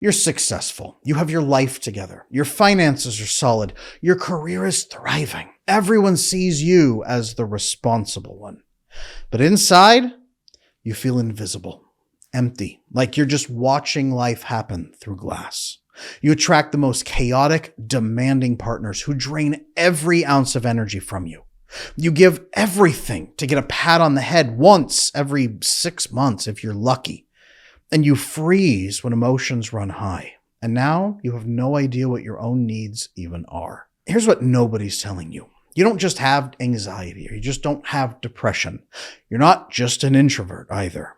You're successful. You have your life together. Your finances are solid. Your career is thriving. Everyone sees you as the responsible one. But inside, you feel invisible, empty, like you're just watching life happen through glass. You attract the most chaotic, demanding partners who drain every ounce of energy from you. You give everything to get a pat on the head once every 6 months if you're lucky. And you freeze when emotions run high. And now you have no idea what your own needs even are. Here's what nobody's telling you. You don't just have anxiety, or you just don't have depression. You're not just an introvert either.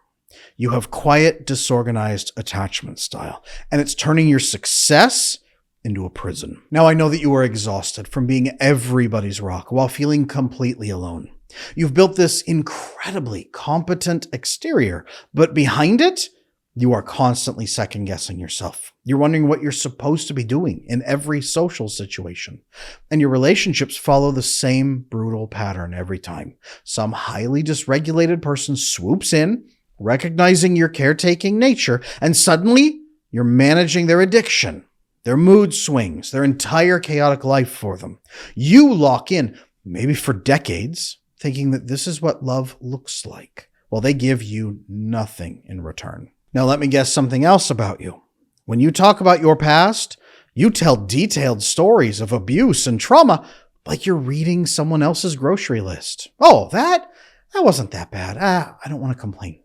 You have quiet, disorganized attachment style, and it's turning your success into a prison. Now, I know that you are exhausted from being everybody's rock while feeling completely alone. You've built this incredibly competent exterior, but behind it, you are constantly second-guessing yourself. You're wondering what you're supposed to be doing in every social situation. And your relationships follow the same brutal pattern every time. Some highly dysregulated person swoops in, recognizing your caretaking nature, and suddenly you're managing their addiction, their mood swings, their entire chaotic life for them. You lock in, maybe for decades, thinking that this is what love looks like, while they give you nothing in return. Now, let me guess something else about you. When you talk about your past, you tell detailed stories of abuse and trauma like you're reading someone else's grocery list. Oh, that wasn't that bad. I don't want to complain.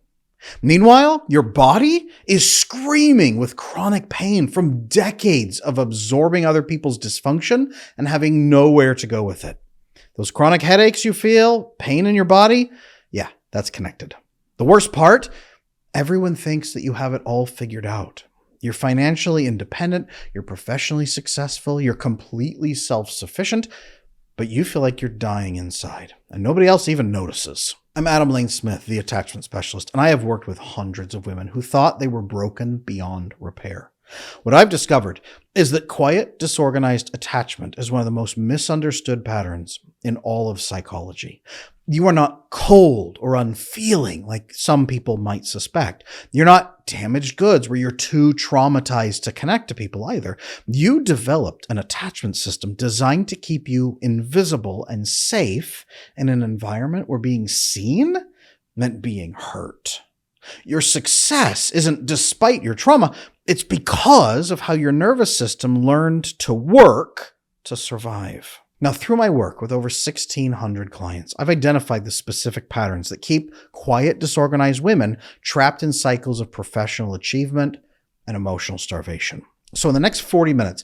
Meanwhile, your body is screaming with chronic pain from decades of absorbing other people's dysfunction and having nowhere to go with it. Those chronic headaches you feel, pain in your body, yeah, that's connected. The worst part, everyone thinks that you have it all figured out. You're financially independent, you're professionally successful, you're completely self-sufficient, but you feel like you're dying inside, and nobody else even notices. I'm Adam Lane Smith, the attachment specialist, and I have worked with hundreds of women who thought they were broken beyond repair. What I've discovered is that quiet, disorganized attachment is one of the most misunderstood patterns in all of psychology. You are not cold or unfeeling like some people might suspect. You're not damaged goods where you're too traumatized to connect to people either. You developed an attachment system designed to keep you invisible and safe in an environment where being seen meant being hurt. Your success isn't despite your trauma. It's because of how your nervous system learned to work to survive. Now, through my work with over 1,600 clients, I've identified the specific patterns that keep quiet, disorganized women trapped in cycles of professional achievement and emotional starvation. So in the next 40 minutes,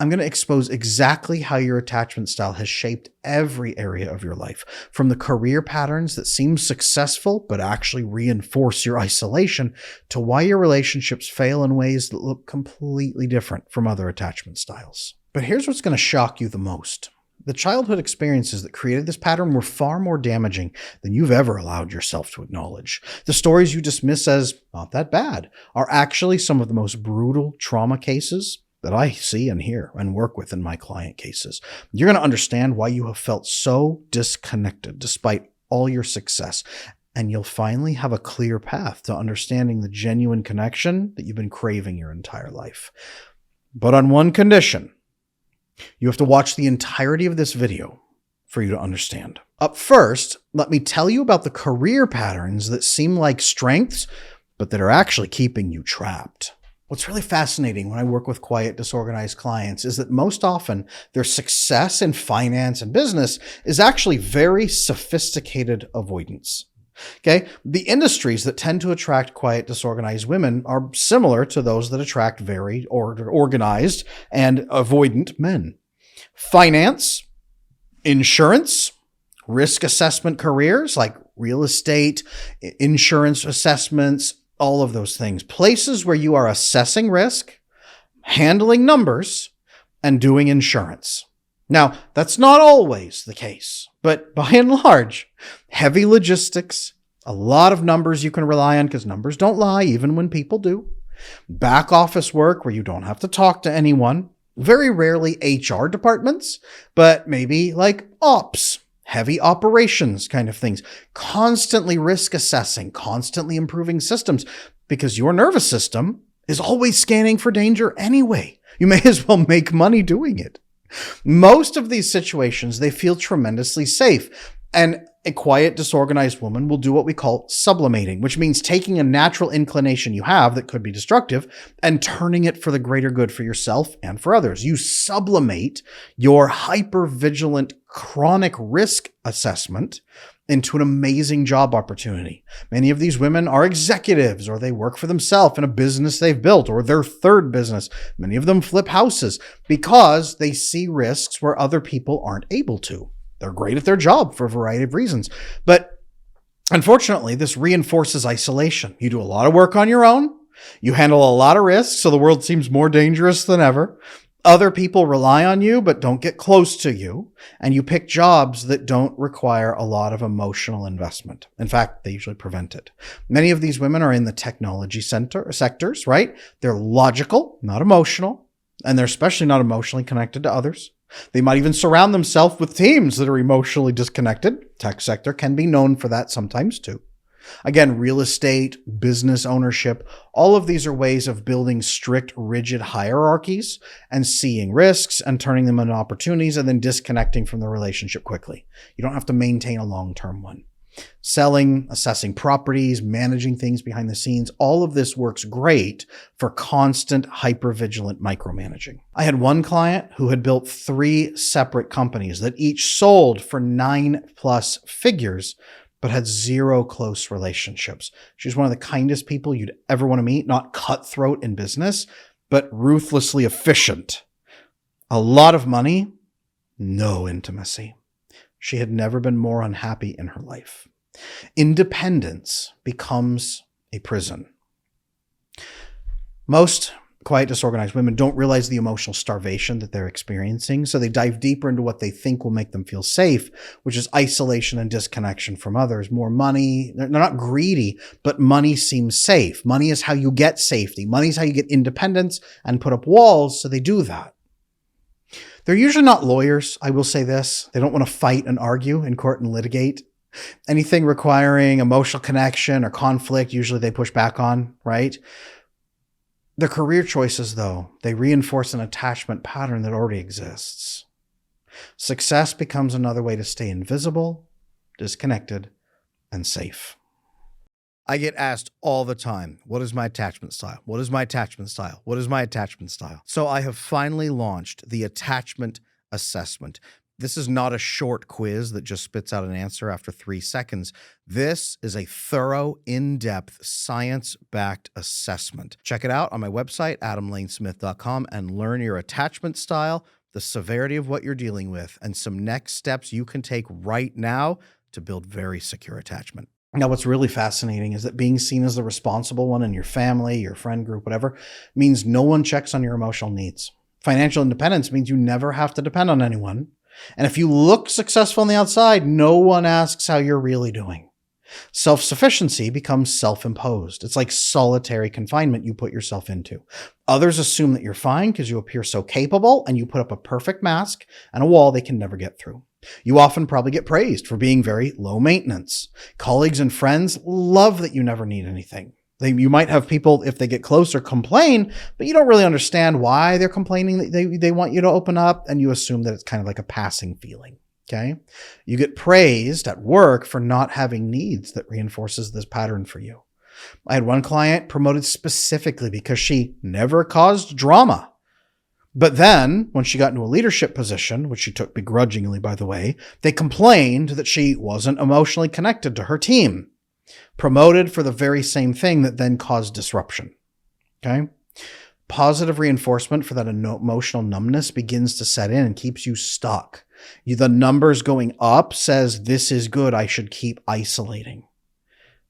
I'm going to expose exactly how your attachment style has shaped every area of your life, from the career patterns that seem successful but actually reinforce your isolation, to why your relationships fail in ways that look completely different from other attachment styles. But here's what's going to shock you the most. The childhood experiences that created this pattern were far more damaging than you've ever allowed yourself to acknowledge. The stories you dismiss as not that bad are actually some of the most brutal trauma cases that I see and hear and work with in my client cases. You're going to understand why you have felt so disconnected despite all your success, and you'll finally have a clear path to understanding the genuine connection that you've been craving your entire life. But on one condition: you have to watch the entirety of this video for you to understand. Up first, let me tell you about the career patterns that seem like strengths, but that are actually keeping you trapped. What's really fascinating when I work with quiet, disorganized clients is that most often their success in finance and business is actually very sophisticated avoidance. Okay, the industries that tend to attract quiet, disorganized women are similar to those that attract very organized and avoidant men. Finance, insurance, risk assessment careers like real estate, insurance assessments, all of those things. Places where you are assessing risk, handling numbers, and doing insurance. Now, that's not always the case, but by and large, heavy logistics, a lot of numbers you can rely on because numbers don't lie even when people do. Back office work where you don't have to talk to anyone. Very rarely HR departments, but maybe like ops, heavy operations kind of things. Constantly risk assessing, constantly improving systems because your nervous system is always scanning for danger anyway. You may as well make money doing it. Most of these situations, they feel tremendously safe. And a quiet, disorganized woman will do what we call sublimating, which means taking a natural inclination you have that could be destructive and turning it for the greater good for yourself and for others. You sublimate your hypervigilant chronic risk assessment into an amazing job opportunity. Many of these women are executives, or they work for themselves in a business they've built, or their third business. Many of them flip houses because they see risks where other people aren't able to. They're great at their job for a variety of reasons. But unfortunately, this reinforces isolation. You do a lot of work on your own. You handle a lot of risks, so the world seems more dangerous than ever. Other people rely on you, but don't get close to you. And you pick jobs that don't require a lot of emotional investment. In fact, they usually prevent it. Many of these women are in the technology sectors, right? They're logical, not emotional, and they're especially not emotionally connected to others. They might even surround themselves with teams that are emotionally disconnected. Tech sector can be known for that sometimes too. Again, real estate, business ownership, all of these are ways of building strict, rigid hierarchies and seeing risks and turning them into opportunities and then disconnecting from the relationship quickly. You don't have to maintain a long-term one. Selling, assessing properties, managing things behind the scenes, all of this works great for constant hypervigilant micromanaging. I had one client who had built 3 separate companies that each sold for 9+ figures, but had 0 close relationships. She's one of the kindest people you'd ever want to meet, not cutthroat in business, but ruthlessly efficient. A lot of money, no intimacy. She had never been more unhappy in her life. Independence becomes a prison. Most quiet, disorganized women don't realize the emotional starvation that they're experiencing, so they dive deeper into what they think will make them feel safe, which is isolation and disconnection from others. More money. They're not greedy, but money seems safe. Money is how you get safety. Money is how you get independence and put up walls, so they do that. They're usually not lawyers, I will say this. They don't want to fight and argue in court and litigate. Anything requiring emotional connection or conflict, usually they push back on, right? Their career choices, though, they reinforce an attachment pattern that already exists. Success becomes another way to stay invisible, disconnected, and safe. I get asked all the time, what is my attachment style? What is my attachment style? What is my attachment style? So I have finally launched the attachment assessment. This is not a short quiz that just spits out an answer after 3 seconds. This is a thorough, in-depth, science-backed assessment. Check it out on my website, adamlanesmith.com, and learn your attachment style, the severity of what you're dealing with, and some next steps you can take right now to build very secure attachment. Now, what's really fascinating is that being seen as the responsible one in your family, your friend group, whatever, means no one checks on your emotional needs. Financial independence means you never have to depend on anyone. And if you look successful on the outside, no one asks how you're really doing. Self-sufficiency becomes self-imposed. It's like solitary confinement you put yourself into. Others assume that you're fine because you appear so capable, and you put up a perfect mask and a wall they can never get through. You often probably get praised for being very low maintenance. Colleagues and friends love that you never need anything. You might have people, if they get closer, complain, but you don't really understand why they're complaining. They want you to open up, and you assume that it's kind of like a passing feeling. Okay. You get praised at work for not having needs that reinforces this pattern for you. I had one client promoted specifically because she never caused drama. But then when she got into a leadership position, which she took begrudgingly, by the way, they complained that she wasn't emotionally connected to her team. Promoted for the very same thing that then caused disruption. Okay. Positive reinforcement for that emotional numbness begins to set in and keeps you stuck. The numbers going up says, this is good, I should keep isolating.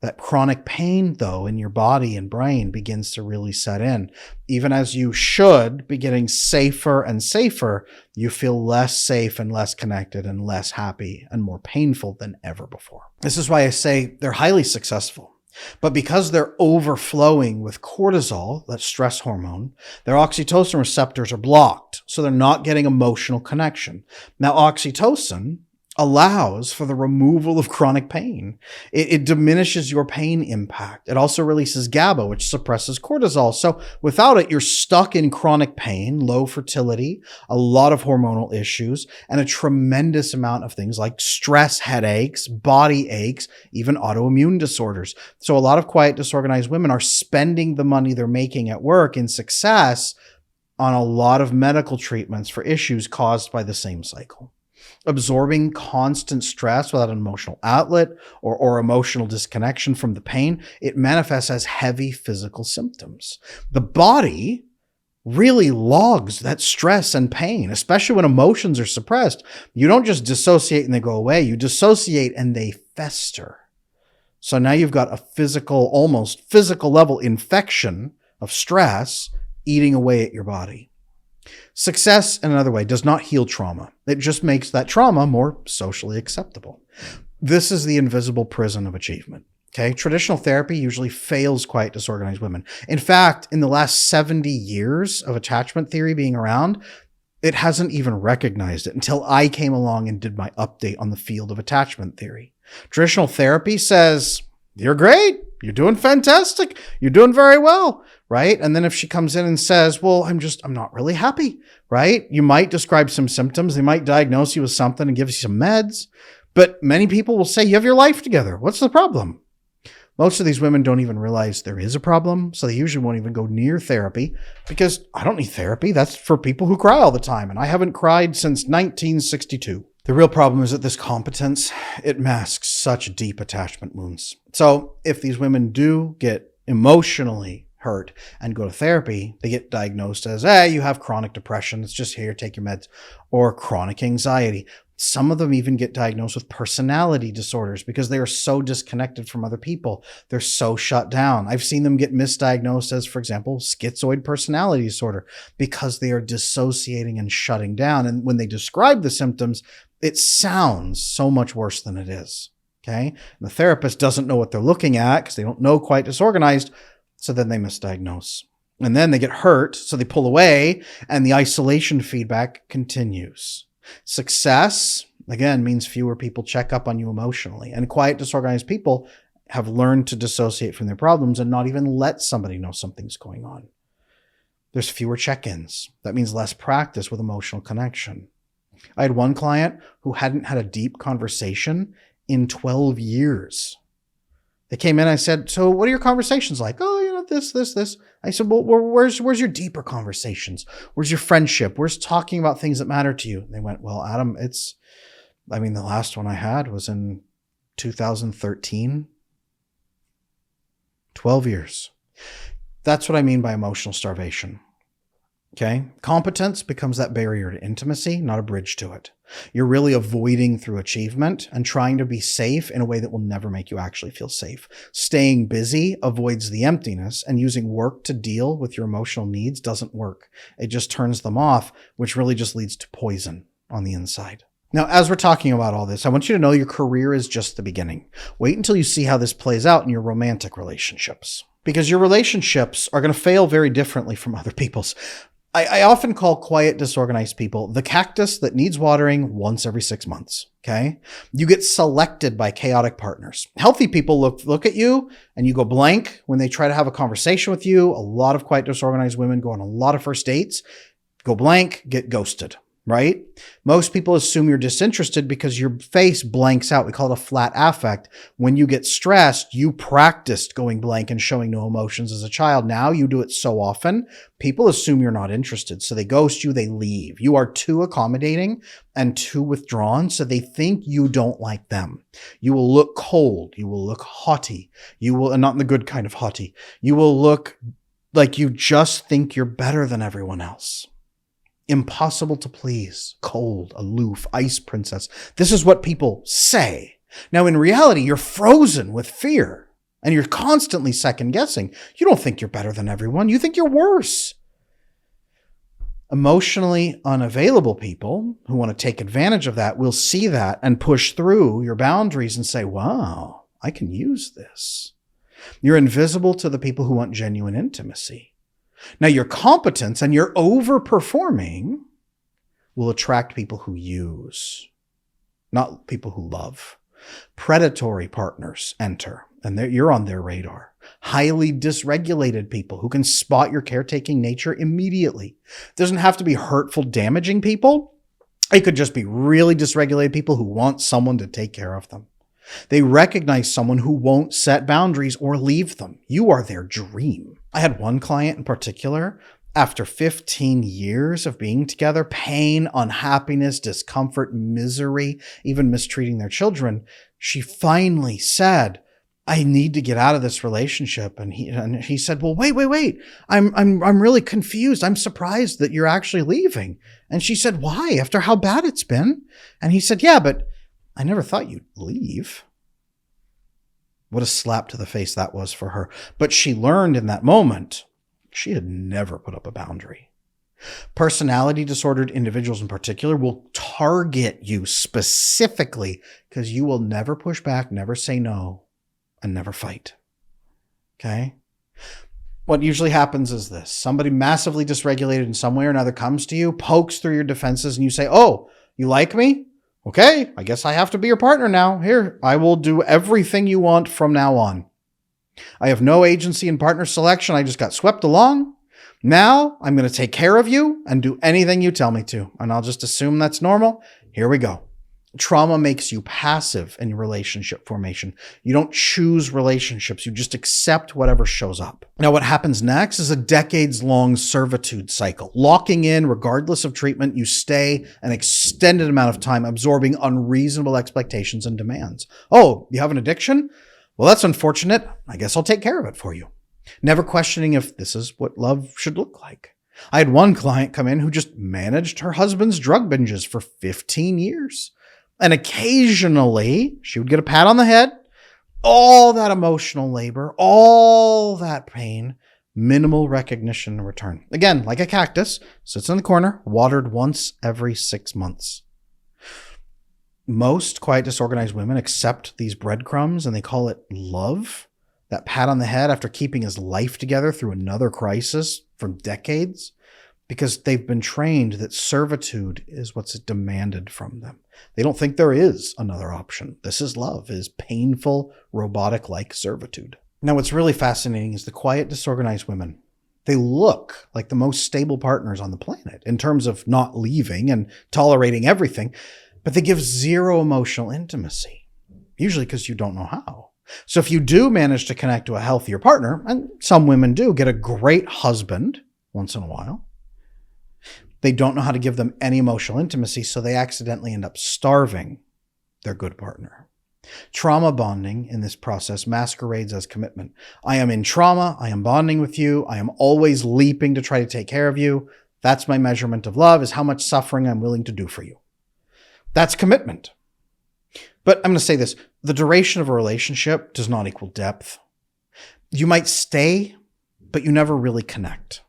That chronic pain, though, in your body and brain begins to really set in. Even as you should be getting safer and safer, you feel less safe and less connected and less happy and more painful than ever before. This is why I say they're highly successful. But because they're overflowing with cortisol, that stress hormone, their oxytocin receptors are blocked, so they're not getting emotional connection. Now, oxytocin allows for the removal of chronic pain. It diminishes your pain impact. It also releases GABA, which suppresses cortisol. So without it, you're stuck in chronic pain, low fertility, a lot of hormonal issues, and a tremendous amount of things like stress, headaches, body aches, even autoimmune disorders. So a lot of quiet, disorganized women are spending the money they're making at work in success on a lot of medical treatments for issues caused by the same cycle. Absorbing constant stress without an emotional outlet or emotional disconnection from the pain, it manifests as heavy physical symptoms. The body really logs that stress and pain, especially when emotions are suppressed. You don't just dissociate and they go away. You dissociate and they fester. So now you've got a physical, almost physical level infection of stress eating away at your body. Success, in another way, does not heal trauma. It just makes that trauma more socially acceptable. This is the invisible prison of achievement. Okay, traditional therapy usually fails quiet, disorganized women. In fact, in the last 70 years of attachment theory being around, it hasn't even recognized it until I came along and did my update on the field of attachment theory. Traditional therapy says, you're great, you're doing fantastic, you're doing very well, right? And then if she comes in and says, well, I'm not really happy, right? You might describe some symptoms. They might diagnose you with something and give you some meds. But many people will say, you have your life together. What's the problem? Most of these women don't even realize there is a problem. So they usually won't even go near therapy because I don't need therapy. That's for people who cry all the time. And I haven't cried since 1962. The real problem is that this competence, it masks such deep attachment wounds. So if these women do get emotionally hurt and go to therapy, they get diagnosed as, hey, you have chronic depression. It's just here, take your meds, or chronic anxiety. Some of them even get diagnosed with personality disorders because they are so disconnected from other people. They're so shut down. I've seen them get misdiagnosed as, for example, schizoid personality disorder because they are dissociating and shutting down. And when they describe the symptoms, it sounds so much worse than it is. Okay. And the therapist doesn't know what they're looking at because they don't know quite disorganized. So then they misdiagnose. And then they get hurt. So they pull away and the isolation feedback continues. Success, again, means fewer people check up on you emotionally. And quiet, disorganized people have learned to dissociate from their problems and not even let somebody know something's going on. There's fewer check-ins. That means less practice with emotional connection. I had one client who hadn't had a deep conversation in 12 years. They came in, I said, so what are your conversations like? Oh, this. I said, well, where's your deeper conversations? Where's your friendship? Where's talking about things that matter to you? And they went, well, Adam, the last one I had was in 2013. 12 years. That's what I mean by emotional starvation. Okay. Competence becomes that barrier to intimacy, not a bridge to it. You're really avoiding through achievement and trying to be safe in a way that will never make you actually feel safe. Staying busy avoids the emptiness, and using work to deal with your emotional needs doesn't work. It just turns them off, which really just leads to poison on the inside. Now, as we're talking about all this, I want you to know your career is just the beginning. Wait until you see how this plays out in your romantic relationships, because your relationships are going to fail very differently from other people's. I often call quiet, disorganized people the cactus that needs watering once every 6 months, okay? You get selected by chaotic partners. Healthy people look at you and you go blank when they try to have a conversation with you. A lot of quiet, disorganized women go on a lot of first dates, go blank, get ghosted, right? Most people assume you're disinterested because your face blanks out. We call it a flat affect. When you get stressed, you practiced going blank and showing no emotions as a child. Now you do it so often, people assume you're not interested. So they ghost you, they leave. You are too accommodating and too withdrawn, so they think you don't like them. You will look cold. You will look haughty. You will, and not in the good kind of haughty. You will look like you just think you're better than everyone else. Impossible to please, cold, aloof, ice princess. This is what people say. Now, in reality, you're frozen with fear and you're constantly second guessing. You don't think you're better than everyone. You think you're worse. Emotionally unavailable people who want to take advantage of that will see that and push through your boundaries and say, wow, I can use this. You're invisible to the people who want genuine intimacy. Now, your competence and your overperforming will attract people who use. not people who love. Predatory partners enter, and you're on their radar. Highly dysregulated people who can spot your caretaking nature immediately. It doesn't have to be hurtful, damaging people. It could just be really dysregulated people who want someone to take care of them. They recognize someone who won't set boundaries or leave them. You are their dream. I had one client in particular, after 15 years of being together, pain, unhappiness, discomfort, misery, even mistreating their children, she finally said, I need to get out of this relationship. And he said, well, wait. I'm really confused. I'm surprised that you're actually leaving. And she said, why? After how bad it's been? And he said, yeah, but I never thought you'd leave. What a slap to the face that was for her. But she learned in that moment, she had never put up a boundary. Personality disordered individuals in particular will target you specifically because you will never push back, never say no, and never fight. Okay? What usually happens is this. Somebody massively dysregulated in some way or another comes to you, pokes through your defenses, and you say, oh, you like me? Okay, I guess I have to be your partner now. Here, I will do everything you want from now on. I have no agency in partner selection. I just got swept along. Now I'm going to take care of you and do anything you tell me to. And I'll just assume that's normal. Here we go. Trauma makes you passive in relationship formation. You don't choose relationships. You just accept whatever shows up. Now, what happens next is a decades-long servitude cycle. Locking in, regardless of treatment, you stay an extended amount of time absorbing unreasonable expectations and demands. Oh, you have an addiction? Well, that's unfortunate. I guess I'll take care of it for you. Never questioning if this is what love should look like. I had one client come in who just managed her husband's drug binges for 15 years. And occasionally she would get a pat on the head, all that emotional labor, all that pain, minimal recognition in return. Again, like a cactus, sits in the corner, watered once every 6 months. Most quiet, disorganized women accept these breadcrumbs and they call it love. That pat on the head after keeping his life together through another crisis from decades, because they've been trained that servitude is what's demanded from them. They don't think there is another option. This is love, is painful, robotic-like servitude. Now, what's really fascinating is the quiet, disorganized women. They look like the most stable partners on the planet in terms of not leaving and tolerating everything, but they give zero emotional intimacy, usually because you don't know how. So if you do manage to connect to a healthier partner, and some women do get a great husband once in a while, they don't know how to give them any emotional intimacy, so they accidentally end up starving their good partner. Trauma bonding in this process masquerades as commitment. I am in trauma. I am bonding with you. I am always leaping to try to take care of you. That's my measurement of love, is how much suffering I'm willing to do for you. That's commitment. But I'm going to say this. The duration of a relationship does not equal depth. You might stay, but you never really connect.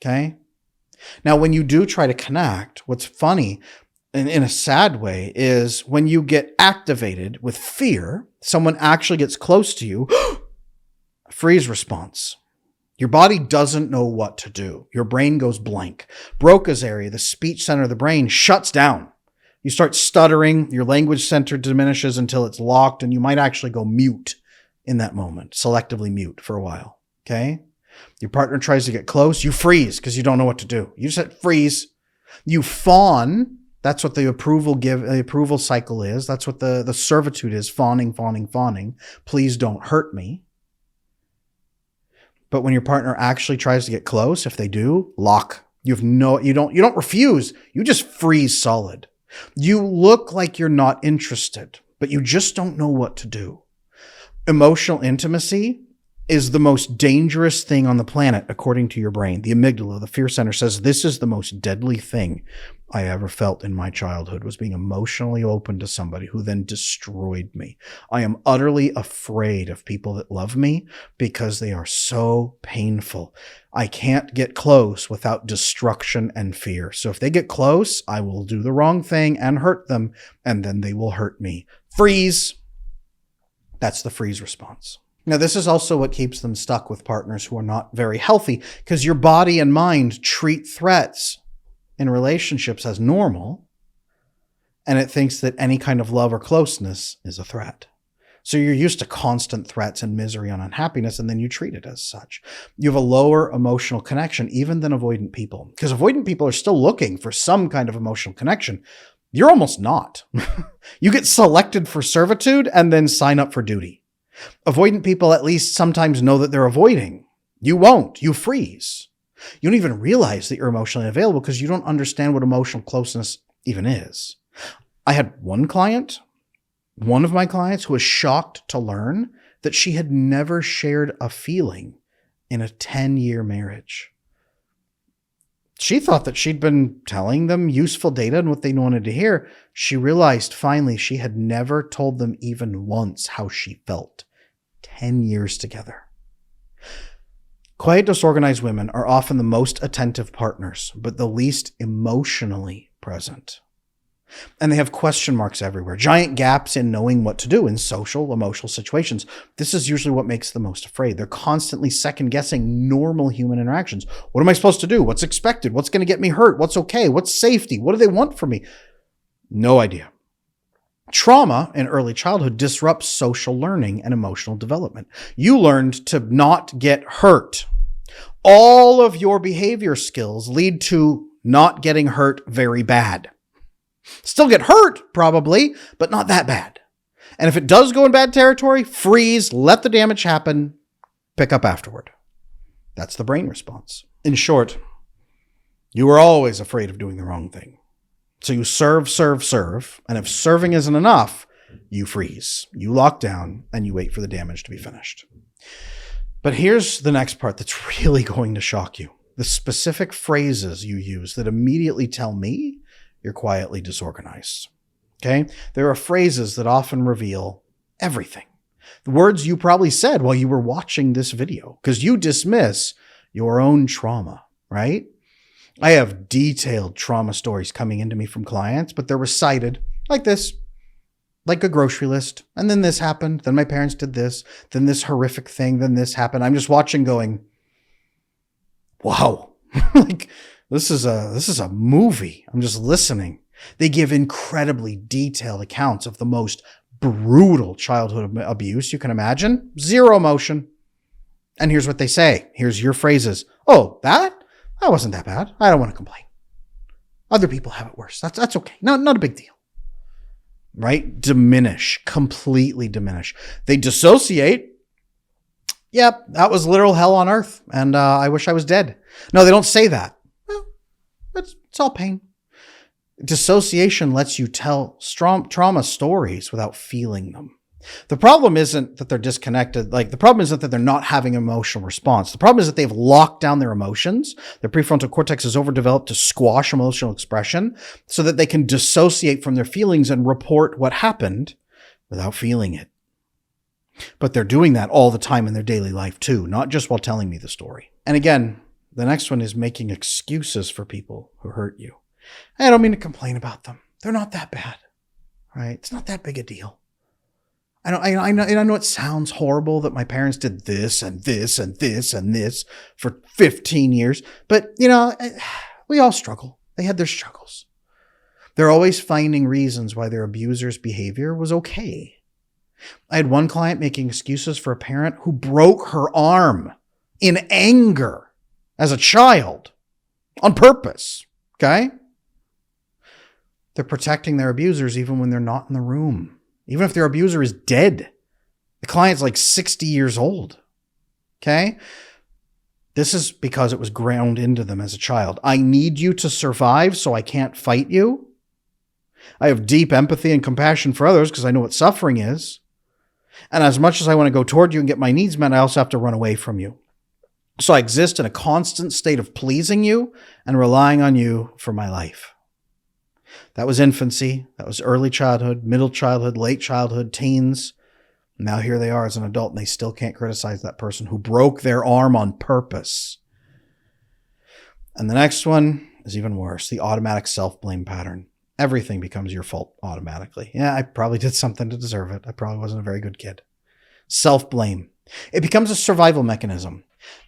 Okay? Now, when you do try to connect, what's funny, in a sad way, is when you get activated with fear, someone actually gets close to you, freeze response. Your body doesn't know what to do. Your brain goes blank. Broca's area, the speech center of the brain, shuts down. You start stuttering, your language center diminishes until it's locked, and you might actually go mute in that moment, selectively mute for a while, okay? Your partner tries to get close, you freeze because you don't know what to do. You just hit freeze. You fawn. That's what the approval cycle is. That's what the servitude is. Fawning. Please don't hurt me. But when your partner actually tries to get close, if they do, lock. You don't refuse. You just freeze solid. You look like you're not interested, but you just don't know what to do. Emotional intimacy is the most dangerous thing on the planet, according to your brain. The amygdala, the fear center, says this is the most deadly thing I ever felt in my childhood, was being emotionally open to somebody who then destroyed me. I am utterly afraid of people that love me because they are so painful. I can't get close without destruction and fear. So if they get close, I will do the wrong thing and hurt them, and then they will hurt me. Freeze. That's the freeze response. Now, this is also what keeps them stuck with partners who are not very healthy, because your body and mind treat threats in relationships as normal, and it thinks that any kind of love or closeness is a threat. So you're used to constant threats and misery and unhappiness, and then you treat it as such. You have a lower emotional connection even than avoidant people, because avoidant people are still looking for some kind of emotional connection. You're almost not. You get selected for servitude and then sign up for duty. Avoidant people at least sometimes know that they're avoiding. You won't. You freeze. You don't even realize that you're emotionally available because you don't understand what emotional closeness even is. I had one of my clients who was shocked to learn that she had never shared a feeling in a 10-year marriage. She thought that she'd been telling them useful data and what they wanted to hear. She realized finally she had never told them even once how she felt. 10 years together. Quiet, disorganized women are often the most attentive partners, but the least emotionally present. And they have question marks everywhere, giant gaps in knowing what to do in social, emotional situations. This is usually what makes them most afraid. They're constantly second-guessing normal human interactions. What am I supposed to do? What's expected? What's going to get me hurt? What's okay? What's safety? What do they want from me? No idea. Trauma in early childhood disrupts social learning and emotional development. You learned to not get hurt. All of your behavior skills lead to not getting hurt very bad. Still get hurt, probably, but not that bad. And if it does go in bad territory, freeze, let the damage happen, pick up afterward. That's the brain response. In short, you were always afraid of doing the wrong thing. So you serve, and if serving isn't enough, you freeze, you lock down, and you wait for the damage to be finished. But here's the next part that's really going to shock you. The specific phrases you use that immediately tell me you're quietly disorganized. Okay? There are phrases that often reveal everything. The words you probably said while you were watching this video, because you dismiss your own trauma, right? I have detailed trauma stories coming into me from clients, but they're recited like this, like a grocery list. And then this happened. Then my parents did this. Then this horrific thing. Then this happened. I'm just watching going, wow, like this is a movie. I'm just listening. They give incredibly detailed accounts of the most brutal childhood abuse you can imagine. Zero emotion. And here's what they say. Here's your phrases. Oh, that wasn't that bad. I don't want to complain. Other people have it worse. That's okay. No, not a big deal. Right? Diminish. Completely diminish. They dissociate. Yep, that was literal hell on earth. And I wish I was dead. No, they don't say that. Well, it's all pain. Dissociation lets you tell trauma stories without feeling them. The problem isn't that they're disconnected. The problem isn't that they're not having an emotional response. The problem is that they've locked down their emotions. Their prefrontal cortex is overdeveloped to squash emotional expression so that they can dissociate from their feelings and report what happened without feeling it. But they're doing that all the time in their daily life too, not just while telling me the story. And again, the next one is making excuses for people who hurt you. I don't mean to complain about them. They're not that bad, right? It's not that big a deal. I know it sounds horrible that my parents did this and this and this and this for 15 years, but we all struggle. They had their struggles. They're always finding reasons why their abuser's behavior was okay. I had one client making excuses for a parent who broke her arm in anger as a child on purpose. Okay? They're protecting their abusers even when they're not in the room. Even if their abuser is dead. The client's like 60 years old. Okay? This is because it was ground into them as a child. I need you to survive, so I can't fight you. I have deep empathy and compassion for others because I know what suffering is. And as much as I want to go toward you and get my needs met, I also have to run away from you. So I exist in a constant state of pleasing you and relying on you for my life. That was infancy. That was early childhood, middle childhood, late childhood, teens. Now here they are as an adult and they still can't criticize that person who broke their arm on purpose. And the next one is even worse. The automatic self-blame pattern. Everything becomes your fault automatically. Yeah, I probably did something to deserve it. I probably wasn't a very good kid. Self-blame. It becomes a survival mechanism.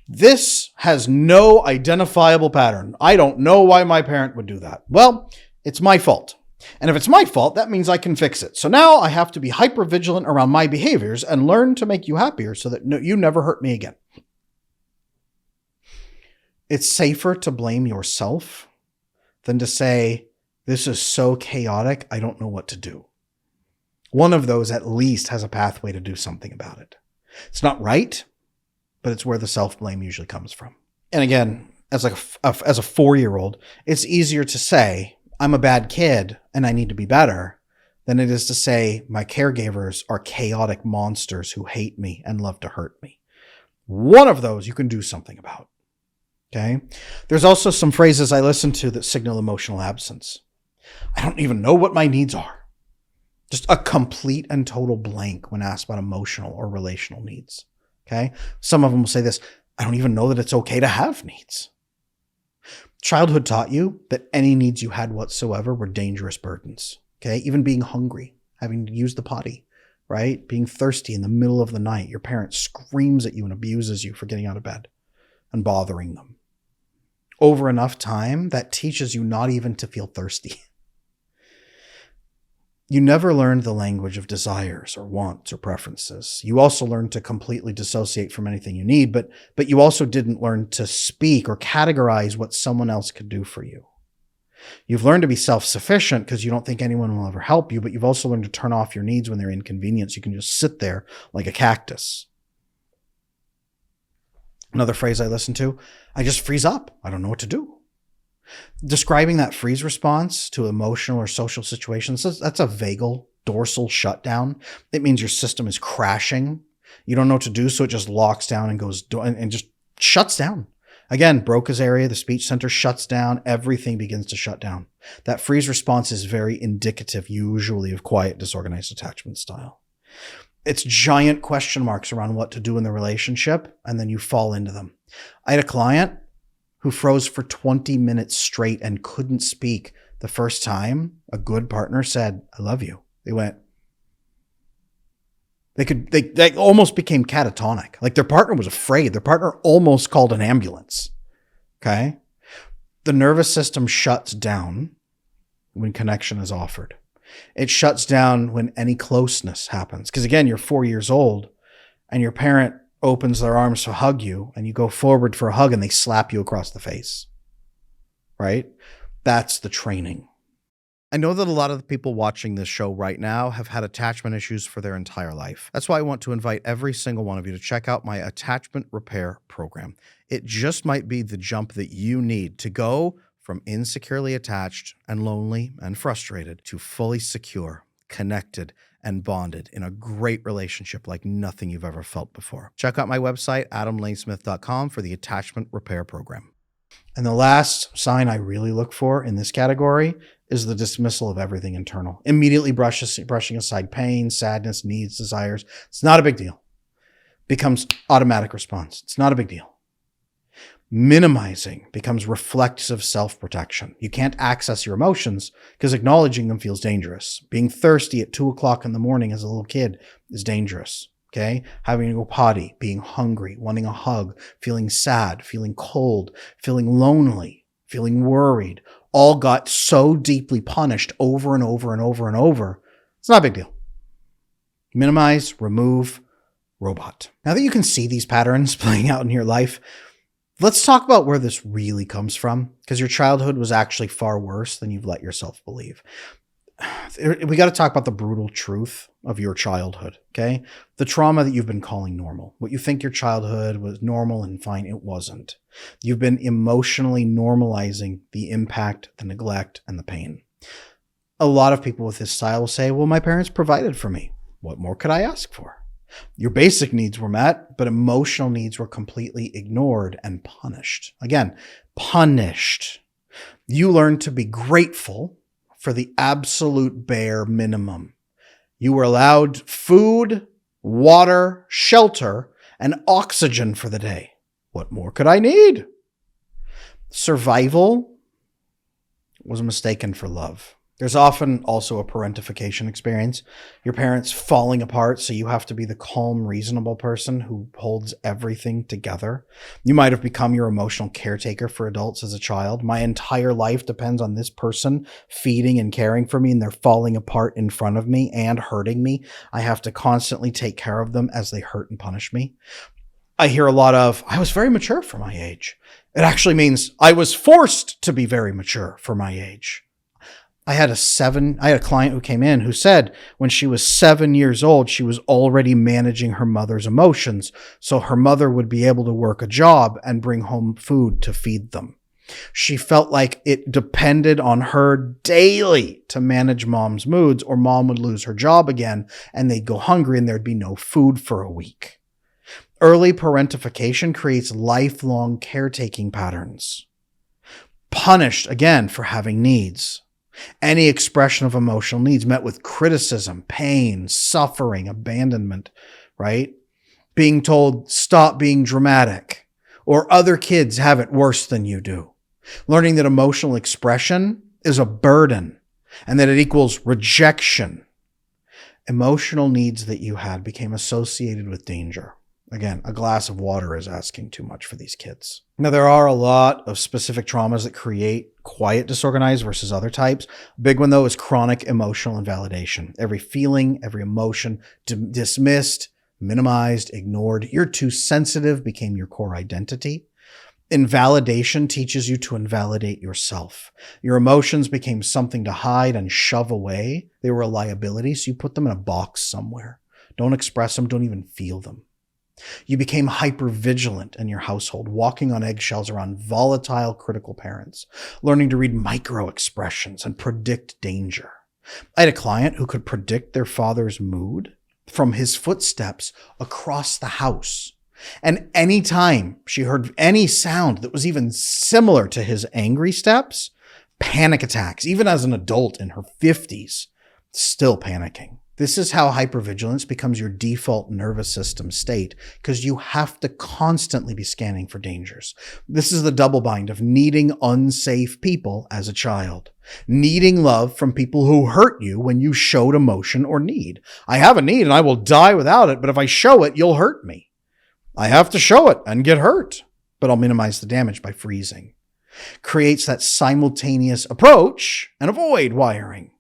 This has no identifiable pattern. I don't know why my parent would do that. Well, it's my fault. And if it's my fault, that means I can fix it. So now I have to be hyper vigilant around my behaviors and learn to make you happier so that you never hurt me again. It's safer to blame yourself than to say, this is so chaotic, I don't know what to do. One of those at least has a pathway to do something about it. It's not right, but it's where the self-blame usually comes from. And again, as a 4-year-old, it's easier to say, I'm a bad kid and I need to be better, than it is to say, my caregivers are chaotic monsters who hate me and love to hurt me. One of those you can do something about. Okay? There's also some phrases I listen to that signal emotional absence. I don't even know what my needs are. Just a complete and total blank when asked about emotional or relational needs. Okay? Some of them will say this, I don't even know that it's okay to have needs. Childhood taught you that any needs you had whatsoever were dangerous burdens. Okay? Even being hungry, having to use the potty, right? Being thirsty in the middle of the night. Your parent screams at you and abuses you for getting out of bed and bothering them. Over enough time, that teaches you not even to feel thirsty. You never learned the language of desires or wants or preferences. You also learned to completely dissociate from anything you need, but you also didn't learn to speak or categorize what someone else could do for you. You've learned to be self-sufficient because you don't think anyone will ever help you, but you've also learned to turn off your needs when they're inconvenient. You can just sit there like a cactus. Another phrase I listen to, I just freeze up. I don't know what to do. Describing that freeze response to emotional or social situations, that's a vagal dorsal shutdown. It means your system is crashing. You don't know what to do, so it just locks down and goes and just shuts down. Again, Broca's area, the speech center shuts down. Everything begins to shut down. That freeze response is very indicative, usually, of quiet, disorganized attachment style. It's giant question marks around what to do in the relationship, and then you fall into them. I had a client who froze for 20 minutes straight and couldn't speak. The first time a good partner said, I love you. They went, they almost became catatonic. Like their partner was afraid. Their partner almost called an ambulance. Okay. The nervous system shuts down when connection is offered. It shuts down when any closeness happens. Because again, you're 4 years old and your parent opens their arms to hug you and you go forward for a hug and they slap you across the face, right? That's the training. I know that a lot of the people watching this show right now have had attachment issues for their entire life. That's why I want to invite every single one of you to check out my attachment repair program. It just might be the jump that you need to go from insecurely attached and lonely and frustrated to fully secure, connected, and bonded in a great relationship like nothing you've ever felt before. Check out my website, adamlanesmith.com, for the attachment repair program. And the last sign I really look for in this category is the dismissal of everything internal. Immediately brushing aside pain, sadness, needs, desires. It's not a big deal. Becomes automatic response. It's not a big deal. Minimizing becomes reflexive self-protection. You can't access your emotions because acknowledging them feels dangerous. Being thirsty at 2 o'clock in the morning as a little kid is dangerous. Okay? Having to go potty, being hungry, wanting a hug, feeling sad, feeling cold, feeling lonely, feeling worried, all got so deeply punished over and over and over and over. It's not a big deal. Minimize, remove, robot. Now that you can see these patterns playing out in your life, let's talk about where this really comes from, because your childhood was actually far worse than you've let yourself believe. We got to talk about the brutal truth of your childhood, okay? The trauma that you've been calling normal. What you think your childhood was normal and fine, it wasn't. You've been emotionally normalizing the impact, the neglect, and the pain. A lot of people with this style will say, well, my parents provided for me. What more could I ask for? Your basic needs were met, but emotional needs were completely ignored and punished. Again, punished. You learned to be grateful for the absolute bare minimum. You were allowed food, water, shelter, and oxygen for the day. What more could I need? Survival was mistaken for love. There's often also a parentification experience. Your parents falling apart, so you have to be the calm, reasonable person who holds everything together. You might have become your emotional caretaker for adults as a child. My entire life depends on this person feeding and caring for me, and they're falling apart in front of me and hurting me. I have to constantly take care of them as they hurt and punish me. I hear a lot of, I was very mature for my age. It actually means I was forced to be very mature for my age. I had a client who came in who said when she was 7 years old, she was already managing her mother's emotions. So her mother would be able to work a job and bring home food to feed them. She felt like it depended on her daily to manage mom's moods, or mom would lose her job again and they'd go hungry and there'd be no food for a week. Early parentification creates lifelong caretaking patterns. Punished again for having needs. Any expression of emotional needs met with criticism, pain, suffering, abandonment, right? Being told, stop being dramatic, or other kids have it worse than you do. Learning that emotional expression is a burden and that it equals rejection. Emotional needs that you had became associated with danger. Again, a glass of water is asking too much for these kids. Now, there are a lot of specific traumas that create quiet disorganized versus other types. A big one, though, is chronic emotional invalidation. Every feeling, every emotion dismissed, minimized, ignored. You're too sensitive became your core identity. Invalidation teaches you to invalidate yourself. Your emotions became something to hide and shove away. They were a liability, so you put them in a box somewhere. Don't express them, don't even feel them. You became hypervigilant in your household, walking on eggshells around volatile, critical parents, learning to read micro expressions and predict danger. I had a client who could predict their father's mood from his footsteps across the house. And anytime she heard any sound that was even similar to his angry steps, panic attacks, even as an adult in her 50s, still panicking. This is how hypervigilance becomes your default nervous system state, because you have to constantly be scanning for dangers. This is the double bind of needing unsafe people as a child, needing love from people who hurt you when you showed emotion or need. I have a need and I will die without it, but if I show it, you'll hurt me. I have to show it and get hurt, but I'll minimize the damage by freezing. Creates that simultaneous approach and avoid wiring.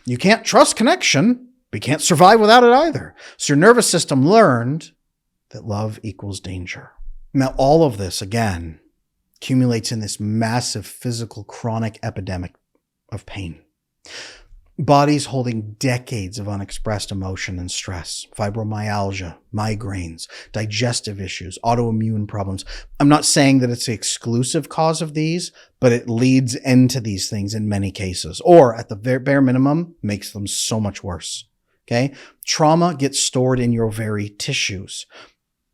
You can't trust connection. But you can't survive without it either. So your nervous system learned that love equals danger. Now, all of this, again, accumulates in this massive physical chronic epidemic of pain. Bodies holding decades of unexpressed emotion and stress, fibromyalgia, migraines, digestive issues, autoimmune problems. I'm not saying that it's the exclusive cause of these, but it leads into these things in many cases, or at the bare minimum, makes them so much worse. Okay. Trauma gets stored in your very tissues.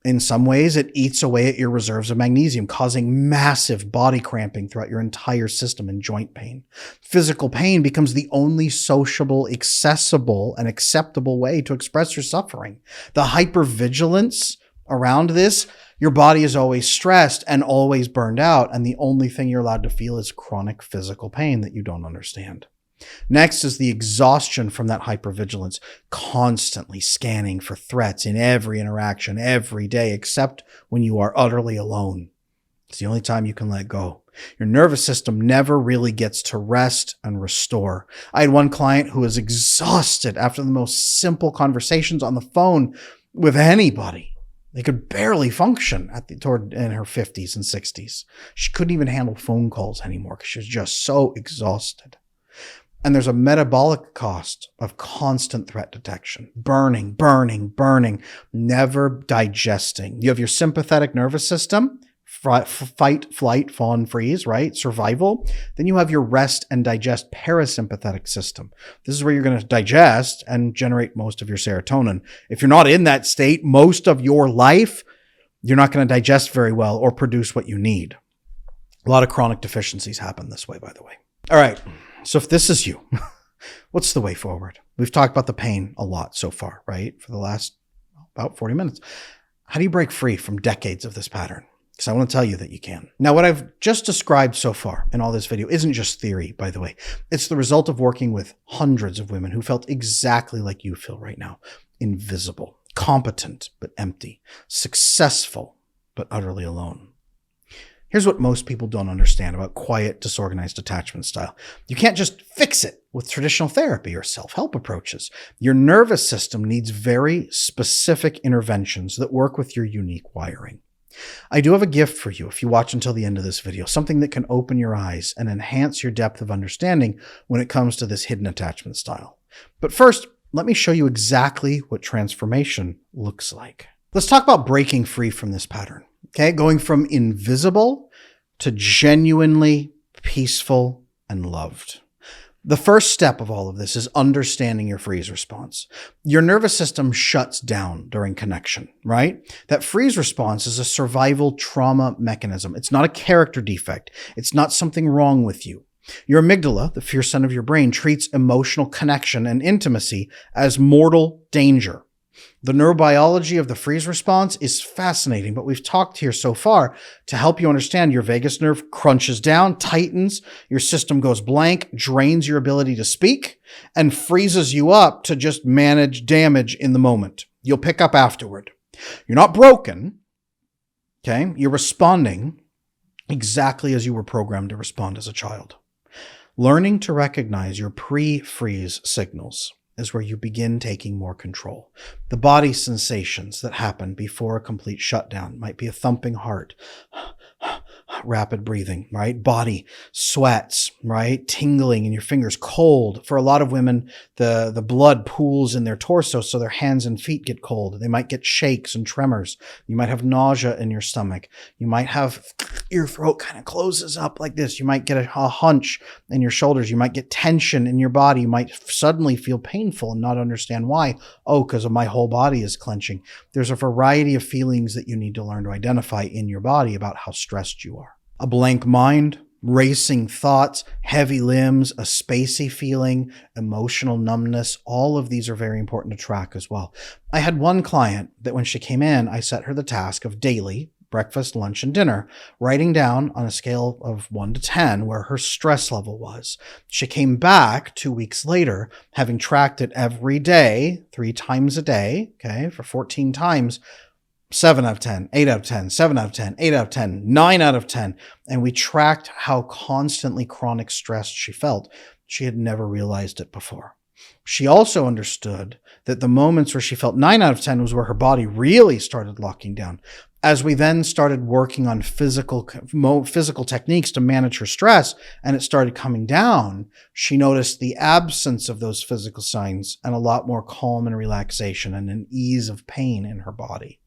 In some ways, it eats away at your reserves of magnesium, causing massive body cramping throughout your entire system and joint pain. Physical pain becomes the only sociable, accessible, and acceptable way to express your suffering. The hypervigilance around this, your body is always stressed and always burned out, and the only thing you're allowed to feel is chronic physical pain that you don't understand. Next is the exhaustion from that hypervigilance, constantly scanning for threats in every interaction, every day, except when you are utterly alone. It's the only time you can let go. Your nervous system never really gets to rest and restore. I had one client who was exhausted after the most simple conversations on the phone with anybody. They could barely function in her 50s and 60s. She couldn't even handle phone calls anymore because she was just so exhausted. And there's a metabolic cost of constant threat detection, burning, never digesting. You have your sympathetic nervous system, fight, flight, fawn, freeze, right? Survival. Then you have your rest and digest parasympathetic system. This is where you're going to digest and generate most of your serotonin. If you're not in that state most of your life, you're not going to digest very well or produce what you need. A lot of chronic deficiencies happen this way, by the way. All right. So if this is you, what's the way forward? We've talked about the pain a lot so far, right? For the last about 40 minutes. How do you break free from decades of this pattern? because I want to tell you that you can. Now, what I've just described so far in all this video isn't just theory, by the way. It's the result of working with hundreds of women who felt exactly like you feel right now. Invisible, competent, but empty, successful, but utterly alone. Here's what most people don't understand about quiet, disorganized attachment style. You can't just fix it with traditional therapy or self-help approaches. Your nervous system needs very specific interventions that work with your unique wiring. I do have a gift for you if you watch until the end of this video, something that can open your eyes and enhance your depth of understanding when it comes to this hidden attachment style. But first, let me show you exactly what transformation looks like. Let's talk about breaking free from this pattern. Okay, going from invisible to genuinely peaceful and loved. The first step of all of this is understanding your freeze response. Your nervous system shuts down during connection, right? That freeze response is a survival trauma mechanism. It's not a character defect. It's not something wrong with you. Your amygdala, the fear center of your brain, treats emotional connection and intimacy as mortal danger. The neurobiology of the freeze response is fascinating, but we've talked here so far to help you understand your vagus nerve crunches down, tightens, your system goes blank, drains your ability to speak, and freezes you up to just manage damage in the moment. You'll pick up afterward. You're not broken, okay? You're responding exactly as you were programmed to respond as a child. Learning to recognize your pre-freeze signals is where you begin taking more control. The body sensations that happen before a complete shutdown might be a thumping heart, rapid breathing, right? Body sweats, right? Tingling in your fingers, cold. For a lot of women, the blood pools in their torso, so their hands and feet get cold. They might get shakes and tremors. You might have nausea in your stomach. You might have your throat kind of closes up like this. You might get a hunch in your shoulders. You might get tension in your body. You might suddenly feel painful and not understand why. Oh, because my whole body is clenching. There's a variety of feelings that you need to learn to identify in your body about how stressed you are. A blank mind, racing thoughts, heavy limbs, a spacey feeling, emotional numbness, all of these are very important to track as well. I had one client that when she came in, I set her the task of daily, breakfast, lunch, and dinner, writing down on a scale of 1 to 10 where her stress level was. She came back 2 weeks later, having tracked it every day, 3 times a day, okay, for 14 times, 7 out of 10, 8 out of 10, 7 out of 10, 8 out of 10, 9 out of 10. And we tracked how constantly chronic stressed she felt. She had never realized it before. She also understood that the moments where she felt 9 out of 10 was where her body really started locking down. As we then started working on physical techniques to manage her stress and it started coming down, she noticed the absence of those physical signs and a lot more calm and relaxation and an ease of pain in her body.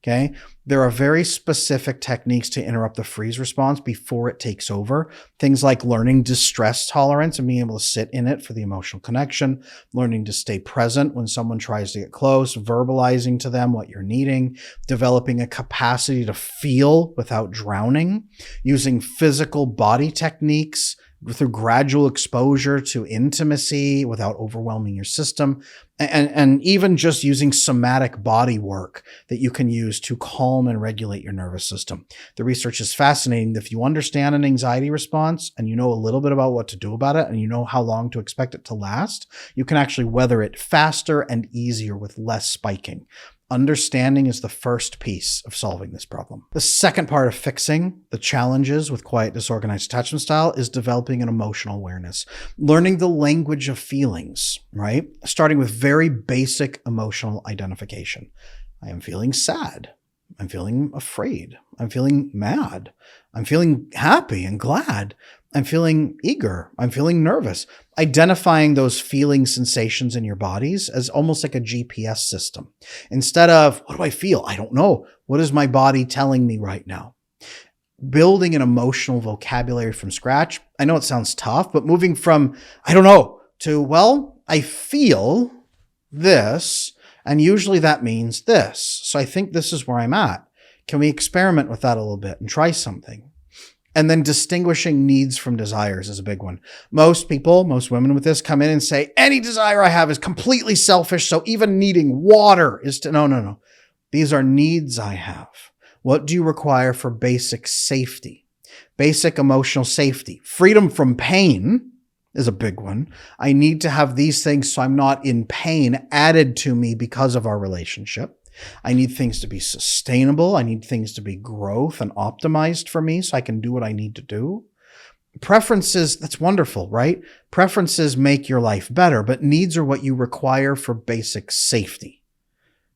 Okay. There are very specific techniques to interrupt the freeze response before it takes over. Things like learning distress tolerance and being able to sit in it for the emotional connection, learning to stay present when someone tries to get close, verbalizing to them what you're needing, developing a capacity to feel without drowning, using physical body techniques through gradual exposure to intimacy without overwhelming your system, and even just using somatic body work that you can use to calm and regulate your nervous system. The research is fascinating. If you understand an anxiety response and you know a little bit about what to do about it and you know how long to expect it to last, you can actually weather it faster and easier with less spiking. Understanding is the first piece of solving this problem. The second part of fixing the challenges with quiet, disorganized attachment style is developing an emotional awareness, learning the language of feelings, right? Starting with very basic emotional identification. I am feeling sad. I'm feeling afraid. I'm feeling mad. I'm feeling happy and glad. I'm feeling eager. I'm feeling nervous. Identifying those feeling sensations in your bodies as almost like a GPS system. Instead of, what do I feel? I don't know. What is my body telling me right now? Building an emotional vocabulary from scratch. I know it sounds tough, but moving from, I don't know, to, well, I feel this, and usually that means this. So I think this is where I'm at. Can we experiment with that a little bit and try something? And then distinguishing needs from desires is a big one. Most people, most women with this come in and say, any desire I have is completely selfish. So even needing water is no. These are needs I have. What do you require for basic safety? Basic emotional safety. Freedom from pain is a big one. I need to have these things so I'm not in pain added to me because of our relationship. I need things to be sustainable. I need things to be growth and optimized for me so I can do what I need to do. Preferences, that's wonderful, right? Preferences make your life better, but needs are what you require for basic safety.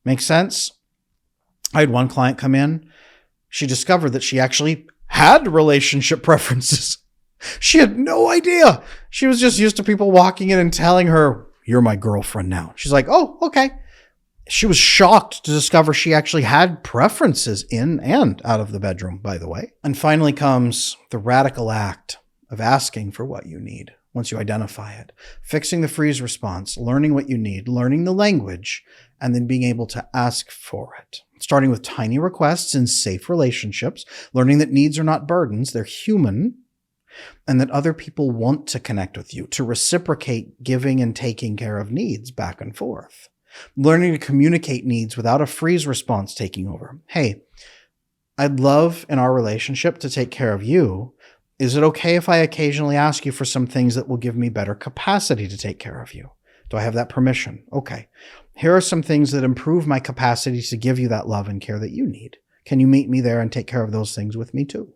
Make sense? I had one client come in. She discovered that she actually had relationship preferences. She had no idea. She was just used to people walking in and telling her, "You're my girlfriend now." She's like, "Oh, okay." She was shocked to discover she actually had preferences in and out of the bedroom, by the way. And finally comes the radical act of asking for what you need once you identify it. Fixing the freeze response, learning what you need, learning the language, and then being able to ask for it. Starting with tiny requests in safe relationships, learning that needs are not burdens, they're human, and that other people want to connect with you, to reciprocate giving and taking care of needs back and forth. Learning to communicate needs without a freeze response taking over. Hey, I'd love in our relationship to take care of you. Is it okay if I occasionally ask you for some things that will give me better capacity to take care of you? Do I have that permission? Okay. Here are some things that improve my capacity to give you that love and care that you need. Can you meet me there and take care of those things with me too?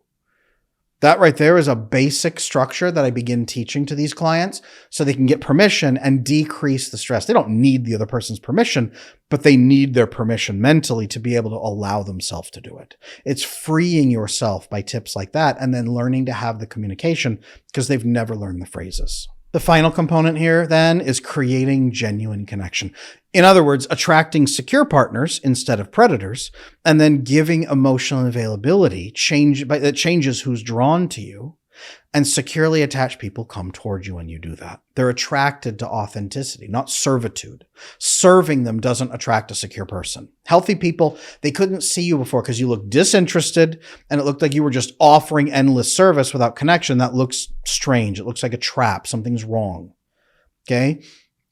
That right there is a basic structure that I begin teaching to these clients so they can get permission and decrease the stress. They don't need the other person's permission, but they need their permission mentally to be able to allow themselves to do it. It's freeing yourself by tips like that and then learning to have the communication because they've never learned the phrases. The final component here then is creating genuine connection. In other words, attracting secure partners instead of predators, and then giving emotional availability that changes who's drawn to you, and securely attached people come towards you when you do that. They're attracted to authenticity, not servitude. Serving them doesn't attract a secure person. Healthy people, they couldn't see you before because you looked disinterested and it looked like you were just offering endless service without connection. That looks strange. It looks like a trap. Something's wrong. Okay?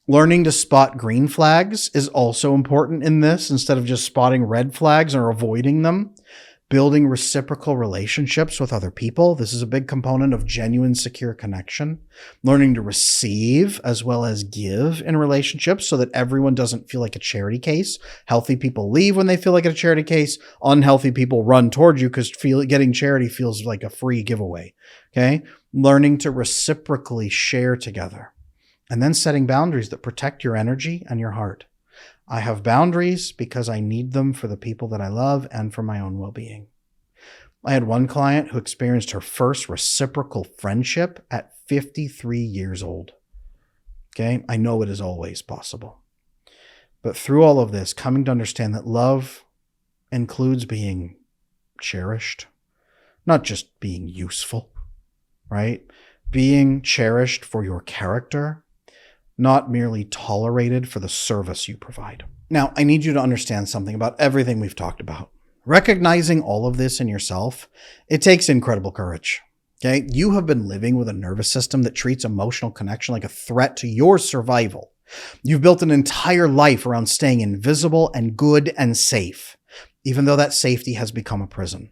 Learning to spot green flags is also important in this instead of just spotting red flags or avoiding them. Building reciprocal relationships with other people. This is a big component of genuine, secure connection. Learning to receive as well as give in relationships so that everyone doesn't feel like a charity case. Healthy people leave when they feel like a charity case. Unhealthy people run towards you because getting charity feels like a free giveaway. Okay? Learning to reciprocally share together. And then setting boundaries that protect your energy and your heart. I have boundaries because I need them for the people that I love and for my own well-being. I had one client who experienced her first reciprocal friendship at 53 years old. Okay, I know it is always possible. But through all of this, coming to understand that love includes being cherished, not just being useful, right? Being cherished for your character, not merely tolerated for the service you provide. Now, I need you to understand something about everything we've talked about. Recognizing all of this in yourself, it takes incredible courage. Okay? You have been living with a nervous system that treats emotional connection like a threat to your survival. You've built an entire life around staying invisible and good and safe, even though that safety has become a prison.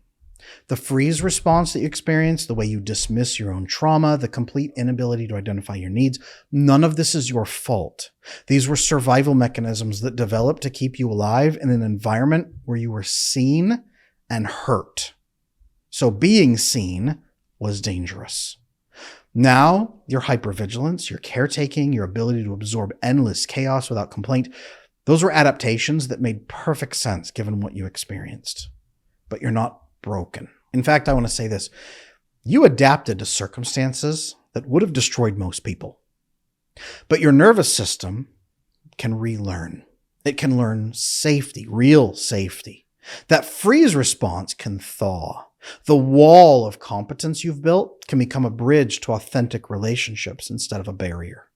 The freeze response that you experience, the way you dismiss your own trauma, the complete inability to identify your needs, none of this is your fault. These were survival mechanisms that developed to keep you alive in an environment where you were seen and hurt. So being seen was dangerous. Now, your hypervigilance, your caretaking, your ability to absorb endless chaos without complaint, those were adaptations that made perfect sense given what you experienced. But you're not broken. In fact, I want to say this. You adapted to circumstances that would have destroyed most people. But your nervous system can relearn. It can learn safety, real safety. That freeze response can thaw. The wall of competence you've built can become a bridge to authentic relationships instead of a barrier.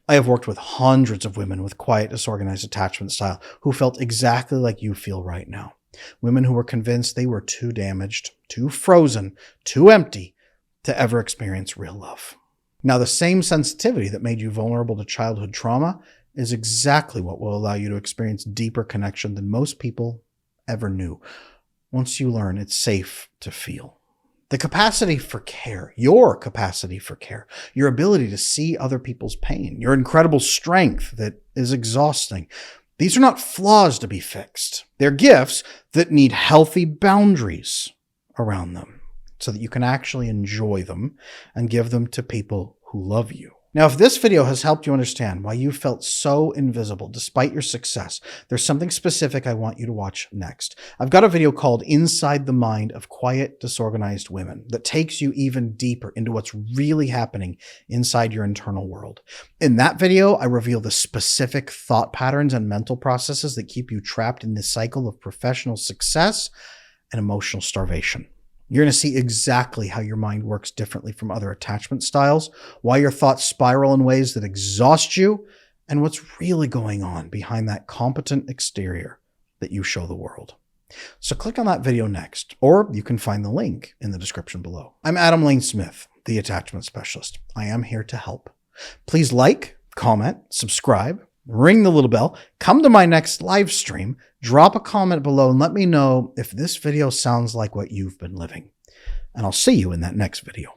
I have worked with hundreds of women with quiet, disorganized attachment style who felt exactly like you feel right now. Women who were convinced they were too damaged, too frozen, too empty to ever experience real love. Now, the same sensitivity that made you vulnerable to childhood trauma is exactly what will allow you to experience deeper connection than most people ever knew. once you learn it's safe to feel. The capacity for care, your capacity for care, your ability to see other people's pain, your incredible strength that is exhausting. These are not flaws to be fixed. They're gifts that need healthy boundaries around them so that you can actually enjoy them and give them to people who love you. Now, if this video has helped you understand why you felt so invisible despite your success, there's something specific I want you to watch next. I've got a video called Inside the Mind of Quiet, Disorganized Women that takes you even deeper into what's really happening inside your internal world. In that video, I reveal the specific thought patterns and mental processes that keep you trapped in this cycle of professional success and emotional starvation. You're going to see exactly how your mind works differently from other attachment styles, why your thoughts spiral in ways that exhaust you, and what's really going on behind that competent exterior that you show the world. So click on that video next, or you can find the link in the description below. I'm Adam Lane Smith, the attachment specialist. I am here to help. Please like, comment, subscribe, ring the little bell, come to my next live stream, drop a comment below and let me know if this video sounds like what you've been living. And I'll see you in that next video.